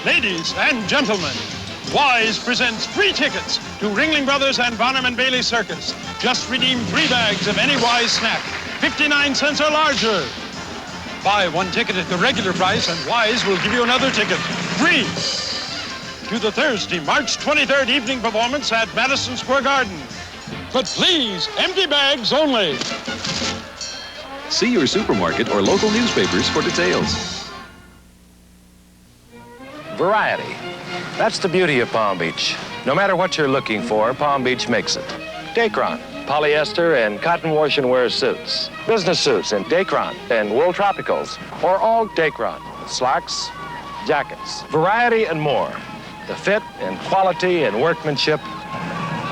Ladies and gentlemen, Wise presents free tickets to Ringling Brothers and Bonham and Bailey Circus. Just redeem 3 bags of any Wise snack, 59 cents or larger. Buy 1 ticket at the regular price and Wise will give you another ticket free to the Thursday, March 23rd evening performance at Madison Square Garden. But please, empty bags only. See your supermarket or local newspapers for details. Variety. That's the beauty of Palm Beach. No matter what you're looking for, Palm Beach makes it. Dacron, polyester and cotton wash and wear suits. Business suits in Dacron and wool tropicals, or all Dacron. Slacks, jackets, variety and more. The fit and quality and workmanship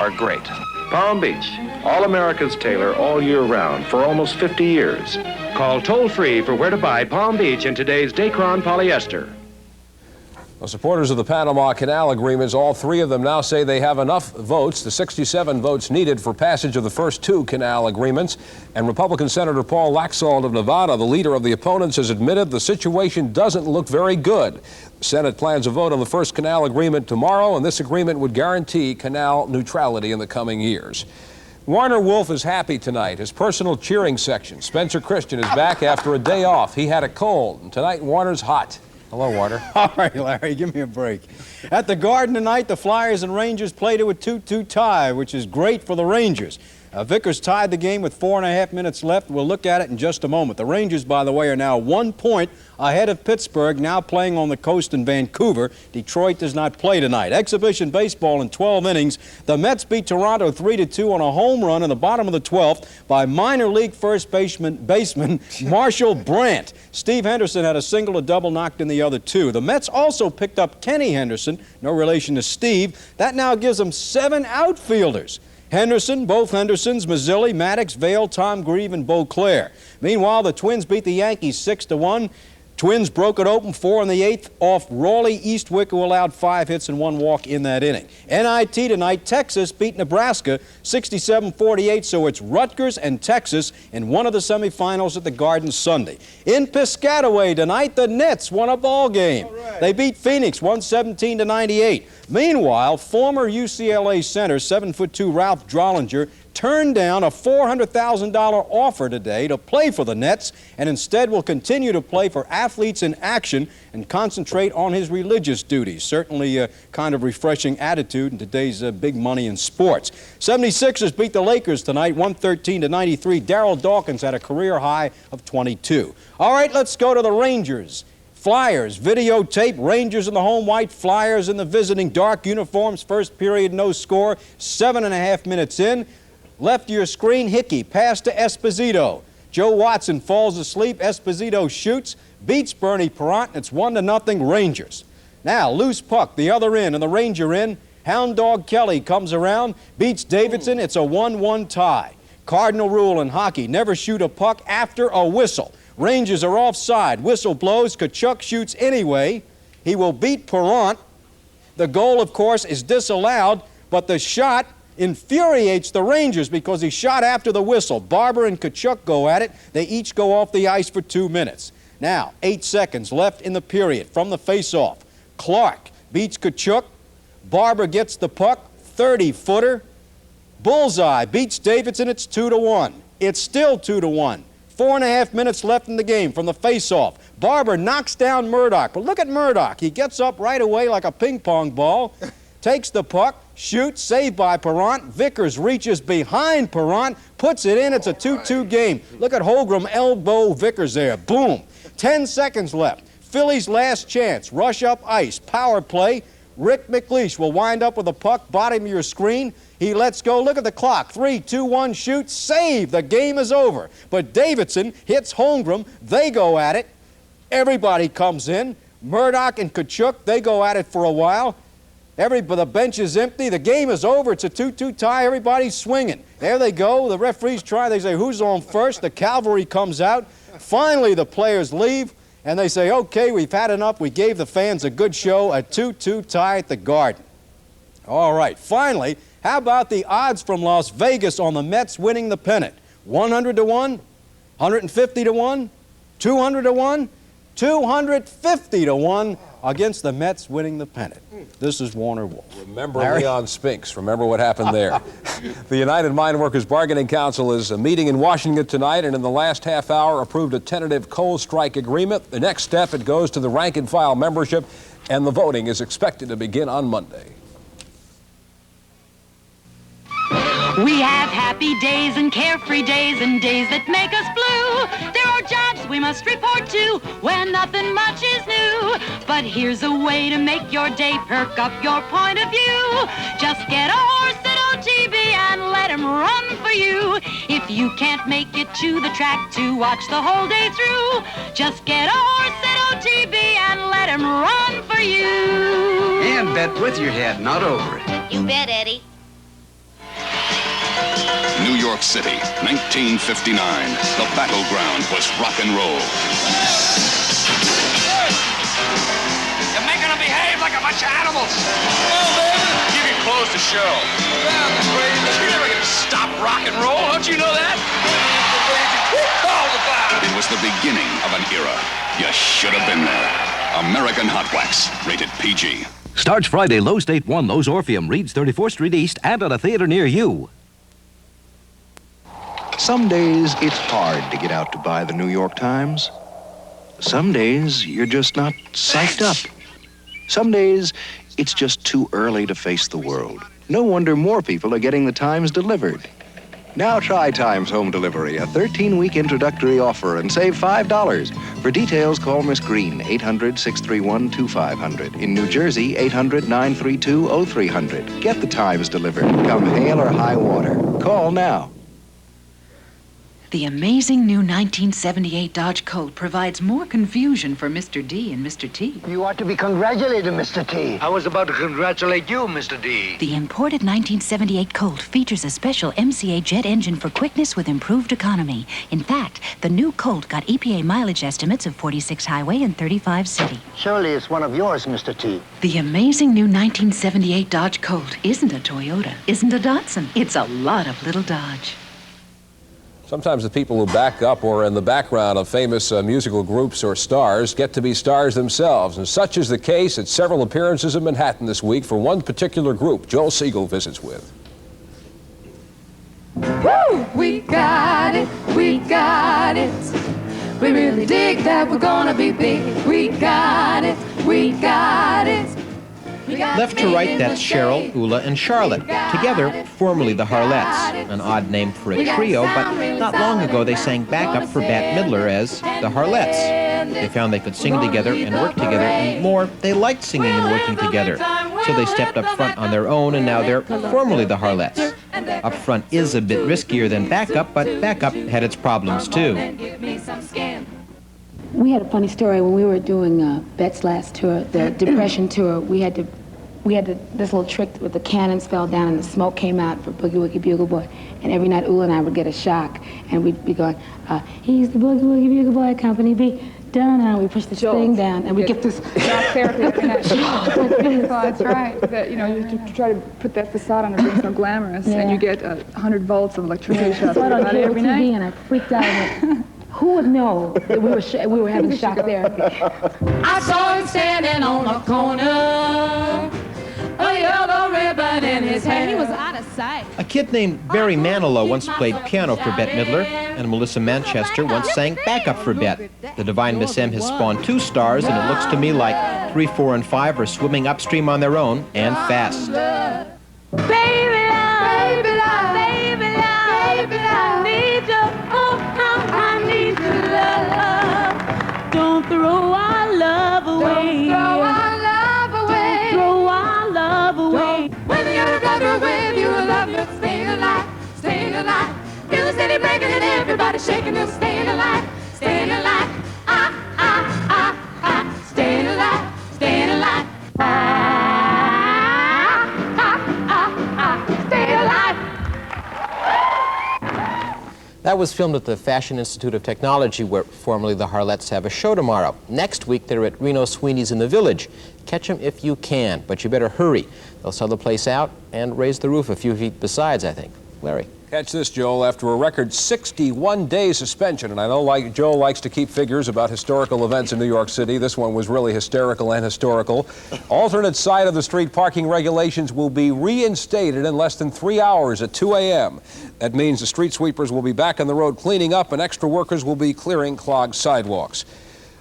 are great. Palm Beach, all America's tailor all year round for almost 50 years. Call toll-free for where to buy Palm Beach in today's Dacron polyester. Well, supporters of the Panama Canal agreements, all 3 of them now say they have enough votes, the 67 votes needed for passage of the first 2 canal agreements. And Republican Senator Paul Laxalt of Nevada, the leader of the opponents, has admitted the situation doesn't look very good. The Senate plans a vote on the first canal agreement tomorrow, and this agreement would guarantee canal neutrality in the coming years. Warner Wolf is happy tonight. His personal cheering section, Spencer Christian, is back after a day off. He had a cold, and tonight Warner's hot. Hello, Warner. All right, Larry, give me a break. At the Garden tonight, the Flyers and Rangers played to a 2-2 tie, which is great for the Rangers. Vickers tied the game with 4.5 minutes left. We'll look at it in just a moment. The Rangers, by the way, are now 1 point ahead of Pittsburgh, now playing on the coast in Vancouver. Detroit does not play tonight. Exhibition baseball in 12 innings. The Mets beat Toronto 3-2 on a home run in the bottom of the 12th by minor league first baseman Marshall Brandt. Steve Henderson had a single, a double, knocked in the other 2. The Mets also picked up Kenny Henderson, no relation to Steve. That now gives them 7 outfielders. Henderson, both Hendersons, Mazzilli, Maddox, Vail, Tom Grieve, and Beauclair. Meanwhile, the Twins beat the Yankees 6-1. Twins broke it open 4 in the 8th off Raleigh Eastwick, who allowed 5 hits and 1 walk in that inning. NIT tonight, Texas beat Nebraska 67-48, so it's Rutgers and Texas in one of the semifinals at the Garden Sunday. In Piscataway tonight, the Nets won a ball game. Right. They beat Phoenix 117-98. Meanwhile, former UCLA center 7'2" Ralph Drollinger turned down a $400,000 offer today to play for the Nets, and instead will continue to play for Athletes in Action and concentrate on his religious duties. Certainly a kind of refreshing attitude in today's big money in sports. 76ers beat the Lakers tonight 113-93. Darryl Dawkins had a career high of 22. All right, let's go to the Rangers. Flyers, videotape, Rangers in the home white, Flyers in the visiting dark uniforms. First period, no score, 7.5 minutes in. Left of your screen, Hickey, pass to Esposito. Joe Watson falls asleep, Esposito shoots, beats Bernie Parent, it's 1-0 Rangers. Now, loose puck, the other end, and the Ranger end. Hound Dog Kelly comes around, beats Davidson, it's a 1-1 tie. Cardinal rule in hockey, never shoot a puck after a whistle. Rangers are offside, whistle blows, Tkachuk shoots anyway. He will beat Parent. The goal, of course, is disallowed, but the shot infuriates the Rangers because he shot after the whistle. Barber and Tkachuk go at it. They each go off the ice for 2 minutes. Now, 8 seconds left in the period from the face-off. Clark beats Tkachuk. Barber gets the puck, 30-footer. Bullseye beats Davidson. It's 2-1. It's still 2-1. 4.5 minutes left in the game from the face-off. Barber knocks down Murdoch. But look at Murdoch. He gets up right away like a ping-pong ball, takes the puck, shoots, saved by Parent. Vickers reaches behind Parent, puts it in. It's a 2-2 game. Look at Holmgren elbow Vickers there. Boom. 10 seconds left. Phillies' last chance. Rush up ice. Power play. Rick McLeish will wind up with a puck, bottom of your screen. He lets go. Look at the clock. 3, 2, 1, shoot, save. The game is over. But Davidson hits Holmgren. They go at it. Everybody comes in. Murdoch and Tkachuk, they go at it for a while. The bench is empty. The game is over. It's a 2-2 tie. Everybody's swinging. There they go. The referees try. They say, who's on first? The cavalry comes out. Finally, the players leave, and they say, okay, we've had enough. We gave the fans a good show. A 2-2 tie at the Garden. All right. Finally, how about the odds from Las Vegas on the Mets winning the pennant? 100-1, 150-1, 200-1, 250-1. against the Mets winning the pennant. This is Warner Wolf. Remember Leon Spinks. Remember what happened there. The United Mine Workers Bargaining Council is meeting in Washington tonight, and in the last half hour approved a tentative coal strike agreement. The next step, it goes to the rank and file membership, and the voting is expected to begin on Monday. We have happy days and carefree days and days that make us blue. There are jobs we must report to when nothing much is new. But here's a way to make your day perk up your point of view. Just get a horse at OTB and let him run for you. If you can't make it to the track to watch the whole day through, just get a horse at OTB and let him run for you. And bet with your head, not over it. You bet, Eddie. New York City, 1959. The battleground was rock and roll. You're making them behave like a bunch of animals. You can close the show. You're never going to stop rock and roll. Don't you know that? It was the beginning of an era. You should have been there. American Hot Wax, rated PG. Starts Friday, Low State 1, Lowe's Orpheum, Reed's 34th Street East, and at a theater near you. Some days it's hard to get out to buy the New York Times. Some days you're just not psyched up. Some days it's just too early to face the world. No wonder more people are getting the Times delivered. Now try Times Home Delivery, a 13-week introductory offer, and save $5. For details, call Miss Green, 800-631-2500. In New Jersey, 800-932-0300. Get the Times delivered. Come hail or high water. Call now. The amazing new 1978 Dodge Colt provides more confusion for Mr. D and Mr. T. You ought to be congratulated, Mr. T. I was about to congratulate you, Mr. D. The imported 1978 Colt features a special MCA jet engine for quickness with improved economy. In fact, the new Colt got EPA mileage estimates of 46 highway and 35 city. Surely it's one of yours, Mr. T. The amazing new 1978 Dodge Colt isn't a Toyota, isn't a Datsun. It's a lot of little Dodge. Sometimes the people who back up or are in the background of famous musical groups or stars get to be stars themselves, and such is the case at several appearances in Manhattan this week for one particular group Joel Siegel visits with. Woo! We got it, we got it. We really dig that we're gonna be big. We got it, we got it. Left to right, that's Cheryl, Ula, and Charlotte. Together, formerly the Harlettes, an odd name for a trio, but not long ago they sang backup for Bette Midler as the Harlettes. They found they could sing together and work together, and more, they liked singing and working together. So they stepped up front on their own, and now they're formerly the Harlettes. Up front is a bit riskier than backup, but backup had its problems too. We had a funny story when we were doing Bette's last tour, the Depression tour. We had this little trick with the cannons fell down and the smoke came out for Boogie Woogie Bugle Boy. And every night Ula and I would get a shock, and we'd be going, he's the Boogie Woogie Bugle Boy, Company B. Down, and we push this thing down, and we get this shock therapy every night. Well, that's right. That, you know, you try to put that facade on it, it's so glamorous, and you get 100 volts of electricity shock every night. And I freaked out. Who would know that we were having shock therapy? I saw him standing on a corner, a yellow ribbon in his hand. He was out of sight. A kid named Barry Manilow once played piano for Bette Midler, and Melissa Manchester once sang backup for Bette. The Divine Miss M has spawned 2 stars, and it looks to me like 3, 4, and 5 are swimming upstream on their own, and fast. Baby love, baby love, baby love, baby love, need you, oh, how I need your love. Don't throw our love away. Don't throw our love away. Throw our love away. Whether you're a brother or whether you're a lover, staying alive, staying alive. Feel the city breaking and everybody shaking, they're staying alive, staying alive. Staying alive, staying alive. Staying alive. That was filmed at the Fashion Institute of Technology, where formerly the Harlettes have a show tomorrow. Next week, they're at Reno Sweeney's in the Village. Catch them if you can, but you better hurry. They'll sell the place out and raise the roof a few feet besides, I think. Larry. Catch this, Joel. After a record 61-day suspension, and I know Joel likes to keep figures about historical events in New York City. This one was really hysterical and historical. Alternate side of the street parking regulations will be reinstated in less than 3 hours at 2 a.m. That means the street sweepers will be back on the road cleaning up, and extra workers will be clearing clogged sidewalks.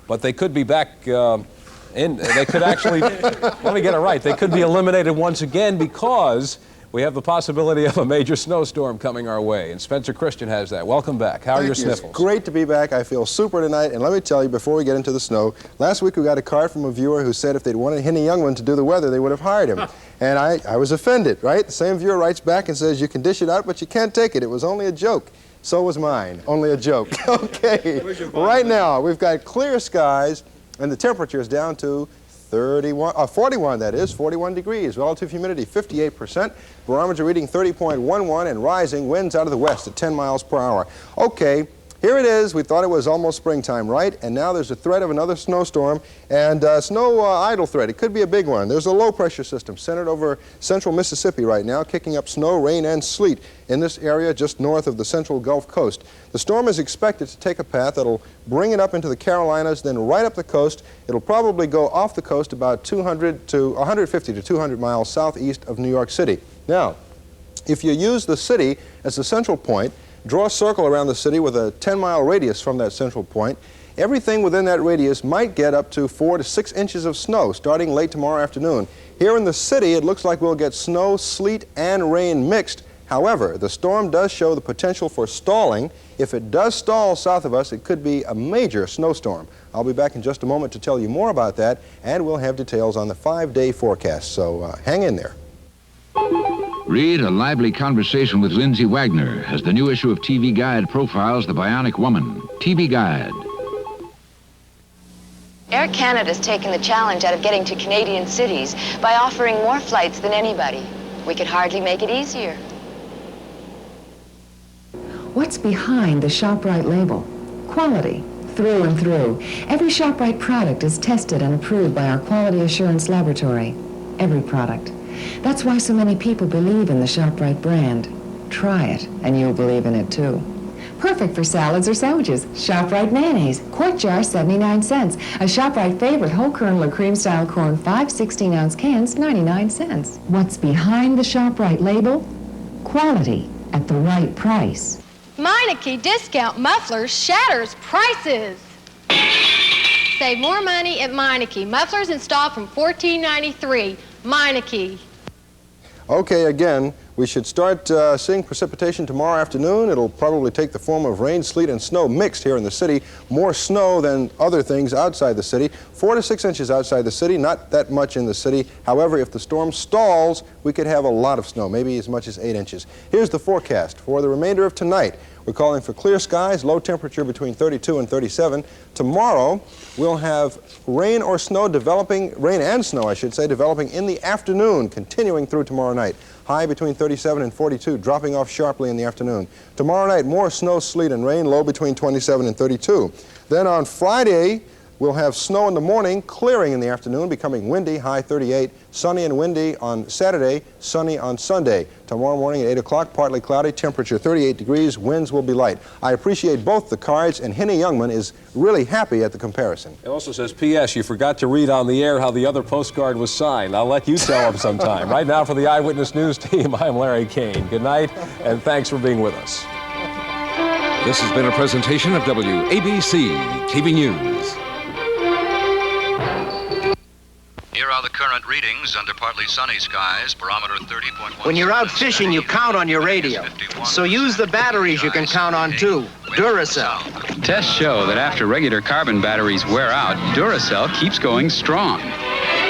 But they could be back they could actually, let me get it right, they could be eliminated once again because we have the possibility of a major snowstorm coming our way, and Spencer Christian has that. Welcome back. How are your sniffles? It's great to be back. I feel super tonight, and let me tell you before we get into the snow, last week we got a card from a viewer who said if they'd wanted Henny Youngman to do the weather, they would have hired him. And I was offended, right? The same viewer writes back and says, you can dish it out, but you can't take it. It was only a joke. So was mine. Only a joke. Okay. Right now, we've got clear skies, and the temperature is down to 41 degrees. Relative humidity 58%. Barometer reading 30.11 and rising. Winds out of the west at 10 miles per hour. Okay, here it is. We thought it was almost springtime, right? And now there's a threat of another snowstorm and snow idle threat. It could be a big one. There's a low pressure system centered over central Mississippi right now, kicking up snow, rain, and sleet in this area just north of the central Gulf Coast. The storm is expected to take a path that'll bring it up into the Carolinas, then right up the coast. It'll probably go off the coast about 150 to 200 miles southeast of New York City. Now, if you use the city as the central point, draw a circle around the city with a 10-mile radius from that central point, everything within that radius might get up to 4 to 6 inches of snow starting late tomorrow afternoon. Here in the city, it looks like we'll get snow, sleet, and rain mixed. However, the storm does show the potential for stalling. If it does stall south of us, it could be a major snowstorm. I'll be back in just a moment to tell you more about that, and we'll have details on the 5-day forecast, so hang in there. Read a lively conversation with Lindsay Wagner as the new issue of TV Guide profiles the bionic woman. TV Guide. Air Canada's taken the challenge out of getting to Canadian cities by offering more flights than anybody. We could hardly make it easier. What's behind the ShopRite label? Quality, through and through. Every ShopRite product is tested and approved by our quality assurance laboratory. Every product. That's why so many people believe in the ShopRite brand. Try it, and you'll believe in it too. Perfect for salads or sandwiches. ShopRite mayonnaise, quart jar, 79 cents. A ShopRite favorite, whole kernel or cream-style corn, 5 16-ounce cans, 99 cents. What's behind the ShopRite label? Quality at the right price. Meineke discount mufflers shatters prices. Save more money at Meineke. Mufflers installed from $14.93. Meineke. Okay, again, we should start seeing precipitation tomorrow afternoon. It'll probably take the form of rain, sleet, and snow mixed here in the city. More snow than other things outside the city. 4 to 6 inches outside the city, not that much in the city. However, if the storm stalls, we could have a lot of snow, maybe as much as 8 inches. Here's the forecast for the remainder of tonight. We're calling for clear skies, low temperature between 32 and 37. Tomorrow, we'll have rain or snow developing, rain and snow, I should say, developing in the afternoon, continuing through tomorrow night. High between 37 and 42, dropping off sharply in the afternoon. Tomorrow night, more snow, sleet, and rain, low between 27 and 32. Then on Friday, we'll have snow in the morning, clearing in the afternoon, becoming windy, high 38. Sunny and windy on Saturday, sunny on Sunday. Tomorrow morning at 8 o'clock, partly cloudy, temperature 38 degrees, winds will be light. I appreciate both the cards, and Henny Youngman is really happy at the comparison. It also says, P.S. you forgot to read on the air how the other postcard was signed. I'll let you tell him sometime. Right now, for the Eyewitness News team, I'm Larry Kane. Good night, and thanks for being with us. This has been a presentation of WABC TV News. Here are the current readings under partly sunny skies. Barometer 30.1. When you're out fishing, you count on your radio. So use the batteries you can count on, too. Duracell. Tests show that after regular carbon batteries wear out, Duracell keeps going strong.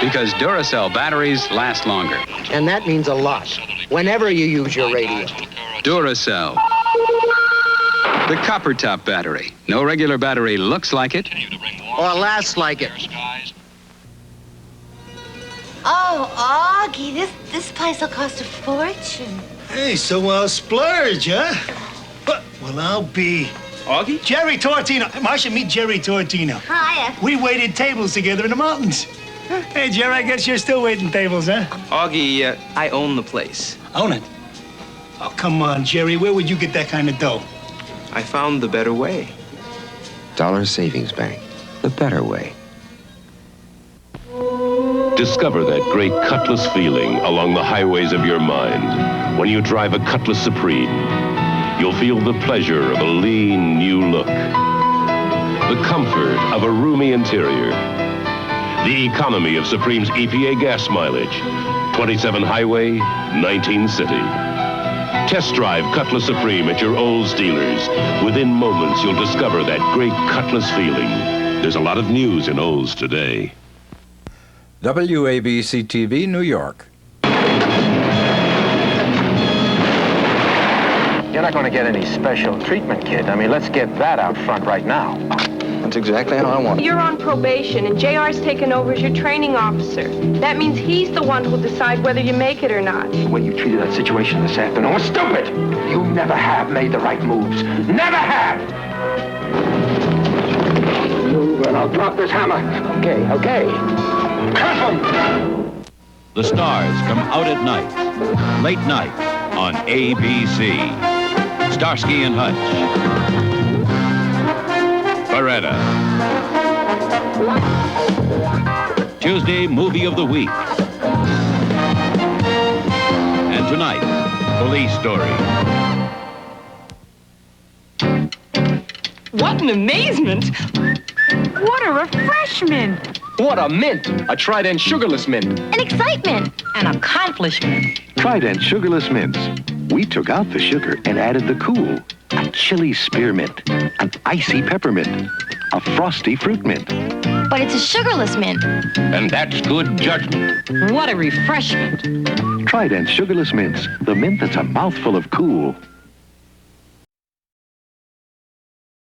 Because Duracell batteries last longer. And that means a lot. Whenever you use your radio. Duracell. The copper top battery. No regular battery looks like it. Or lasts like it. Oh, Augie, this place will cost a fortune. Hey, so I'll splurge, huh? Well, I'll be... Augie? Jerry Tortino. Marcia, meet Jerry Tortino. Hiya. We waited tables together in the mountains. Hey, Jerry, I guess you're still waiting tables, huh? Augie, I own the place. Own it? Oh, come on, Jerry. Where would you get that kind of dough? I found the better way. Dollar Savings Bank. The better way. Discover that great Cutlass feeling along the highways of your mind. When you drive a Cutlass Supreme, you'll feel the pleasure of a lean, new look. The comfort of a roomy interior. The economy of Supreme's EPA gas mileage. 27 highway, 19 city. Test drive Cutlass Supreme at your Olds dealers. Within moments, you'll discover that great Cutlass feeling. There's a lot of news in Olds today. WABC TV, New York. You're not going to get any special treatment, kid. I mean, let's get that out front right now. That's exactly how I want it. You're on probation, and JR's taken over as your training officer. That means he's the one who'll decide whether you make it or not. The way you treated that situation this afternoon was stupid. You never have made the right moves. Never have! Move, and I'll drop this hammer. Okay. Curse 'em! The stars come out at night, late night on ABC. Starsky and Hutch. Beretta. Tuesday, movie of the week. And tonight, Police Story. What an amazement! What a refreshment! What a mint! A Trident sugarless mint. An excitement! An accomplishment! Trident sugarless mints. We took out the sugar and added the cool. A chili spearmint, an icy peppermint, a frosty fruit mint. But it's a sugarless mint. And that's good judgment. What a refreshment! Trident sugarless mints, the mint that's a mouthful of cool.